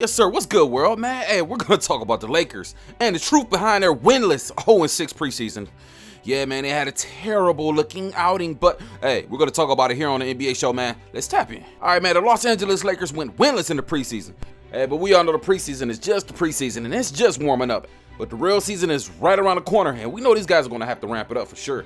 Yes, sir. What's good, world, man? Hey, we're going to talk about the Lakers and the truth behind their winless 0-6 preseason. Yeah, man, they had a terrible looking outing, but hey, we're going to talk about it here on the NBA show, man. Let's tap in. All right, man, the Los Angeles Lakers went winless in the preseason. Hey, but we all know the preseason is just the preseason, and it's just warming up. But the real season is right around the corner, and we know these guys are going to have to ramp it up for sure.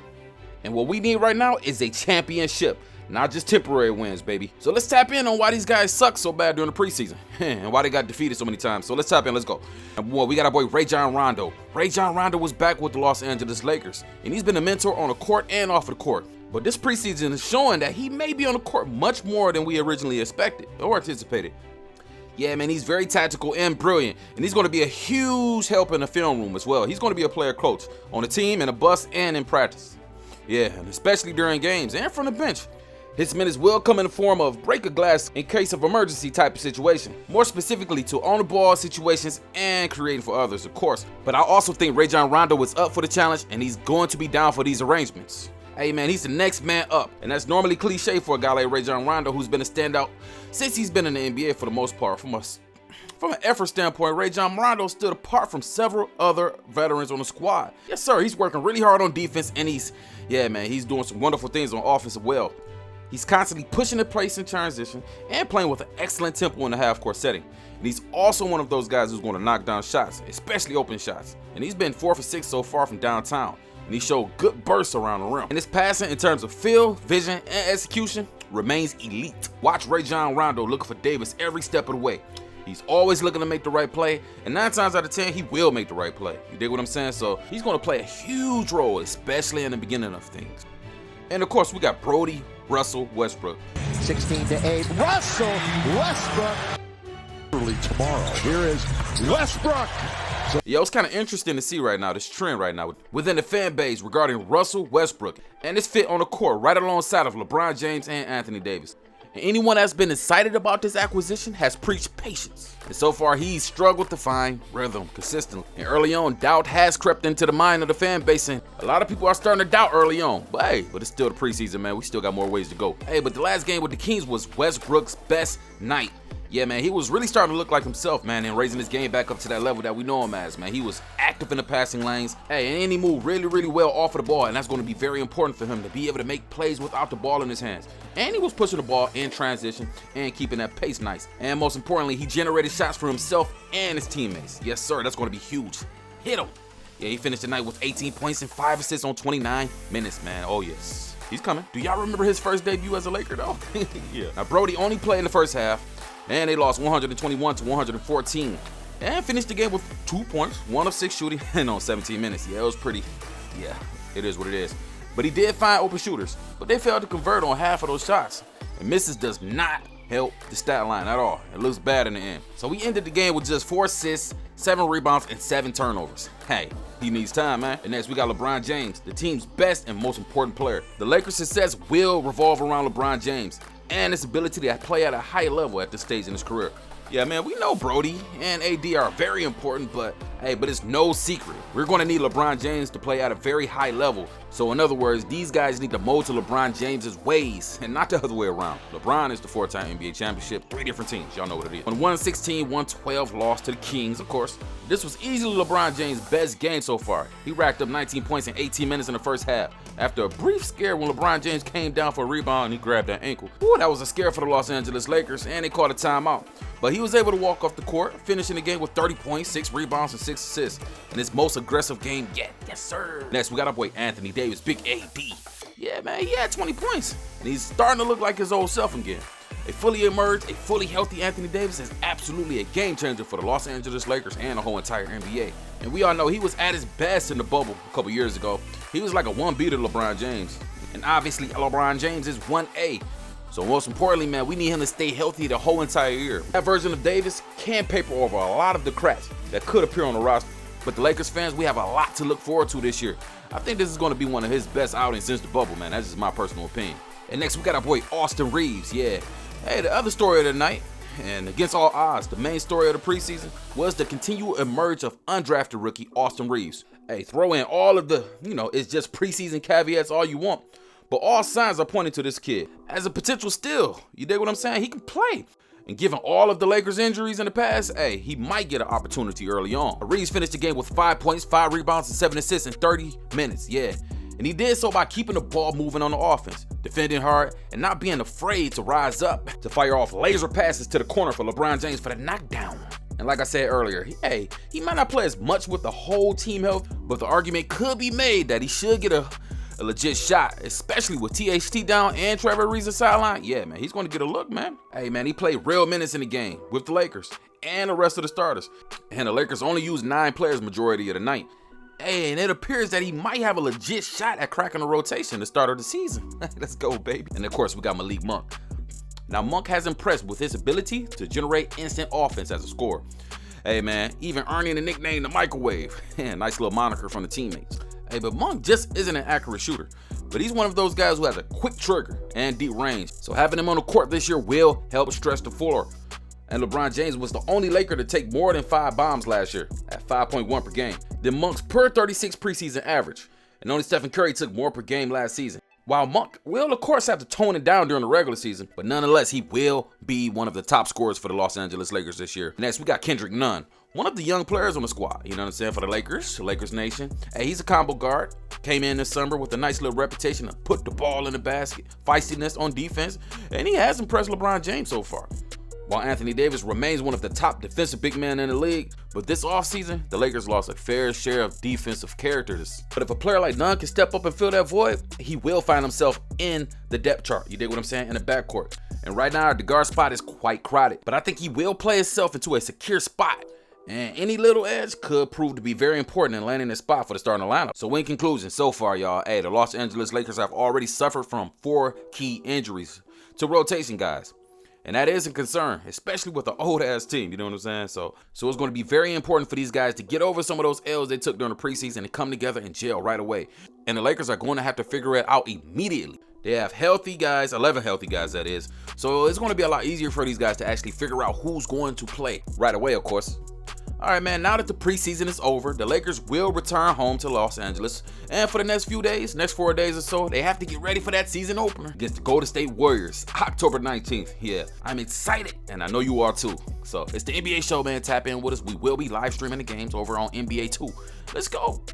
And what we need right now is a championship. Not just temporary wins, baby. So let's tap in on why these guys suck so bad during the preseason and why they got defeated so many times. So let's tap in, let's go. And boy, we got our boy Rajon Rondo. Rajon Rondo was back with the Los Angeles Lakers, and he's been a mentor on the court and off of the court. But this preseason is showing that he may be on the court much more than we originally expected or anticipated. Yeah, man, he's very tactical and brilliant, and he's going to be a huge help in the film room as well. He's going to be a player coach on the team, in the bus, and in practice. Yeah, and especially during games and from the bench. His minutes will come in the form of break a glass in case of emergency type of situation, more specifically to on the ball situations and creating for others, of course. But I also think Rajon Rondo is up for the challenge, and he's going to be down for these arrangements. Hey man, he's the next man up, and that's normally cliche for a guy like Rajon Rondo, who's been a standout since he's been in the NBA for the most part. From an effort standpoint, Rajon Rondo stood apart from several other veterans on the squad. Yes sir, he's working really hard on defense, and he's doing some wonderful things on offense as well. He's constantly pushing the place in transition and playing with an excellent tempo in the half-court setting. And he's also one of those guys who's going to knock down shots, especially open shots. And he's been 4 for 6 so far from downtown. And he showed good bursts around the rim. And his passing in terms of feel, vision, and execution remains elite. Watch Rajon Rondo looking for Davis every step of the way. He's always looking to make the right play, and 9 times out of 10, he will make the right play. You dig what I'm saying? So he's going to play a huge role, especially in the beginning of things. And of course, we got Brody Russell Westbrook. 16-8. Russell Westbrook. Early tomorrow. Here is Westbrook. Yo, it's kind of interesting to see right now, this trend right now within the fan base regarding Russell Westbrook and his fit on the court right alongside of LeBron James and Anthony Davis. And anyone that's been excited about this acquisition has preached patience. And so far, he's struggled to find rhythm consistently. And early on, doubt has crept into the mind of the fan base, and a lot of people are starting to doubt early on. But hey, it's still the preseason, man. We still got more ways to go. Hey, but the last game with the Kings was Westbrook's best night. Yeah, man, he was really starting to look like himself, man, and raising his game back up to that level that we know him as, man. He was active in the passing lanes. Hey, and he moved really, really well off of the ball, and that's going to be very important for him to be able to make plays without the ball in his hands. And he was pushing the ball in transition and keeping that pace nice. And most importantly, he generated shots for himself and his teammates. Yes, sir, that's going to be huge. Hit him. Yeah, he finished the night with 18 points and 5 assists on 29 minutes, man. Oh, yes. He's coming. Do y'all remember his first debut as a Laker, though? Yeah. Now, Brody only played in the first half, and they lost 121 to 114. And finished the game with 2 points, 1 of 6 shooting, and on 17 minutes. Yeah, it was pretty, it is what it is. But he did find open shooters, but they failed to convert on half of those shots. And misses does not help the stat line at all. It looks bad in the end. So we ended the game with just 4 assists, 7 rebounds, and 7 turnovers. Hey, he needs time, man. And next we got LeBron James, the team's best and most important player. The Lakers' success will revolve around LeBron James and his ability to play at a high level at this stage in his career. Yeah, man, we know Brody and AD are very important, but it's no secret. We're going to need LeBron James to play at a very high level. So in other words, these guys need to mold to LeBron James's ways and not the other way around. LeBron is the 4-time NBA championship, 3 different teams. Y'all know what it is. On 116-112 loss to the Kings, of course. This was easily LeBron James' best game so far. He racked up 19 points in 18 minutes in the first half. After a brief scare when LeBron James came down for a rebound and he grabbed that ankle. Ooh, that was a scare for the Los Angeles Lakers, and they called a timeout. But he was able to walk off the court, finishing the game with 30 points, 6 rebounds, and 6 assists in his most aggressive game yet. Yes, sir. Next, we got our boy Anthony Davis, big AD. Yeah, man, he had 20 points, and he's starting to look like his old self again. A fully emerged, a fully healthy Anthony Davis is absolutely a game changer for the Los Angeles Lakers and the whole entire NBA. And we all know he was at his best in the bubble a couple years ago. He was like a 1B to LeBron James. And obviously, LeBron James is 1A. So most importantly, man, we need him to stay healthy the whole entire year. That version of Davis can paper over a lot of the cracks that could appear on the roster. But the Lakers fans, we have a lot to look forward to this year. I think this is going to be one of his best outings since the bubble, man. That's just my personal opinion. And next, we got our boy Austin Reeves. Yeah. Hey, the other story of the night, and against all odds, the main story of the preseason was the continual emerge of undrafted rookie Austin Reeves. Hey, throw in all of the, it's just preseason caveats all you want. But all signs are pointing to this kid as a potential steal. You dig what I'm saying? He can play. And given all of the Lakers' injuries in the past, hey, he might get an opportunity early on. Reeves finished the game with 5 points, 5 rebounds, and 7 assists in 30 minutes, yeah. And he did so by keeping the ball moving on the offense, defending hard, and not being afraid to rise up to fire off laser passes to the corner for LeBron James for the knockdown. And like I said earlier, he might not play as much with the whole team health, but the argument could be made that he should get a legit shot, especially with THT down and Trevor Ariza sideline. Yeah, man, he's going to get a look, man. Hey, man, he played real minutes in the game with the Lakers and the rest of the starters. And the Lakers only used 9 players majority of the night. Hey, and it appears that he might have a legit shot at cracking the rotation to start of the season. Let's go, baby. And of course, we got Malik Monk. Now, Monk has impressed with his ability to generate instant offense as a scorer. Hey, man, even earning the nickname the Microwave. Nice little moniker from the teammates. Hey, but Monk just isn't an accurate shooter. But he's one of those guys who has a quick trigger and deep range. So having him on the court this year will help stretch the floor. And LeBron James was the only Laker to take more than 5 bombs last year at 5.1 per game than Monk's per 36 preseason average. And only Stephen Curry took more per game last season. While Monk will, of course, have to tone it down during the regular season, but nonetheless, he will be one of the top scorers for the Los Angeles Lakers this year. Next, we got Kendrick Nunn, one of the young players on the squad, you know what I'm saying, for the Lakers Nation. Hey, he's a combo guard. Came in this summer with a nice little reputation to put the ball in the basket, feistiness on defense, and he has impressed LeBron James so far. While Anthony Davis remains one of the top defensive big men in the league, but this offseason, the Lakers lost a fair share of defensive characters. But if a player like Nunn can step up and fill that void, he will find himself in the depth chart, you dig what I'm saying, in the backcourt. And right now, the guard spot is quite crowded, but I think he will play himself into a secure spot. And any little edge could prove to be very important in landing a spot for the starting lineup. So in conclusion, so far, y'all, the Los Angeles Lakers have already suffered from 4 key injuries to rotation guys. And that is a concern, especially with an old-ass team, you know what I'm saying? So it's going to be very important for these guys to get over some of those L's they took during the preseason and come together and gel right away. And the Lakers are going to have to figure it out immediately. They have healthy guys, 11 healthy guys, that is. So it's going to be a lot easier for these guys to actually figure out who's going to play right away, of course. All right, man, now that the preseason is over, the Lakers will return home to Los Angeles. And for the next few days, next 4 days or so, they have to get ready for that season opener against the Golden State Warriors, October 19th. Yeah, I'm excited, and I know you are too. So it's the NBA show, man. Tap in with us. We will be live streaming the games over on NBA 2. Let's go.